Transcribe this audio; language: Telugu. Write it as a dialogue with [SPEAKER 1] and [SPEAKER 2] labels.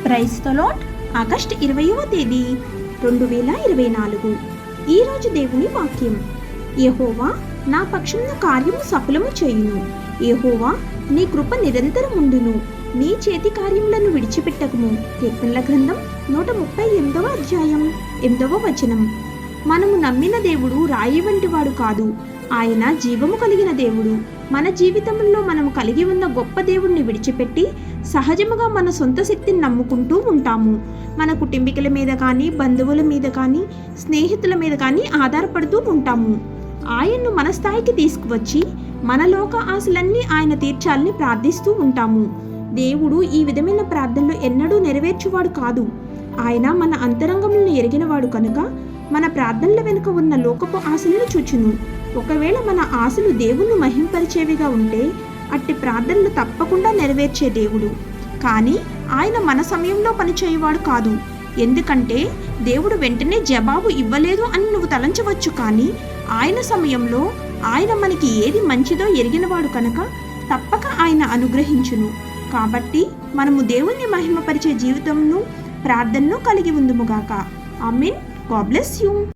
[SPEAKER 1] Praise the Lord. ఆగస్టు 20వ తేదీ 2024. ఈరోజు దేవుని వాక్యం. యెహోవా నా పక్షమున కార్యము సఫలము చేయును. యెహోవా నీ కృప నిరంతరముండును. నీ చేతి కార్యములను విడిచిపెట్టకుము. కీర్తనల గ్రంథం 138వ అధ్యాయం 8వ వచనం. మనము నమ్మిన దేవుడు రాయి వంటి వాడు కాదు. ఆయన జీవము కలిగిన దేవుడు. మన జీవితంలో మనము కలిగి ఉన్న గొప్ప దేవుణ్ణి విడిచిపెట్టి సహజముగా మన సొంత శక్తిని నమ్ముకుంటూ ఉంటాము. మన కుటుంబీకుల మీద కానీ, బంధువుల మీద కానీ, స్నేహితుల మీద కానీ ఆధారపడుతూ ఉంటాము. ఆయన్ను మన స్థాయికి తీసుకువచ్చి మన లోక ఆశలన్నీ ఆయన తీర్చాలని ప్రార్థిస్తూ ఉంటాము. దేవుడు ఈ విధమైన ప్రార్థనలు ఎన్నడూ నెరవేర్చువాడు కాదు. ఆయన మన అంతరంగములను ఎరిగినవాడు కనుక మన ప్రార్థనల వెనుక ఉన్న లోకపు ఆశలను చూచును. ఒకవేళ మన ఆశలు దేవుణ్ణి మహింపరిచేవిగా ఉంటే అట్టి ప్రార్థనలు తప్పకుండా నెరవేర్చే దేవుడు. కానీ ఆయన మన సమయంలో పనిచేయవాడు కాదు. ఎందుకంటే దేవుడు వెంటనే జవాబు ఇవ్వలేదు అని నువ్వు తలంచవచ్చు. కానీ ఆయన సమయంలో ఆయన మనకి ఏది మంచిదో ఎరిగినవాడు కనుక తప్పక ఆయన అనుగ్రహించును. కాబట్టి మనము దేవుణ్ణి మహిమపరిచే జీవితంను, ప్రార్థనను కలిగి ఉందుముగాక. ఆమేన్. God bless you.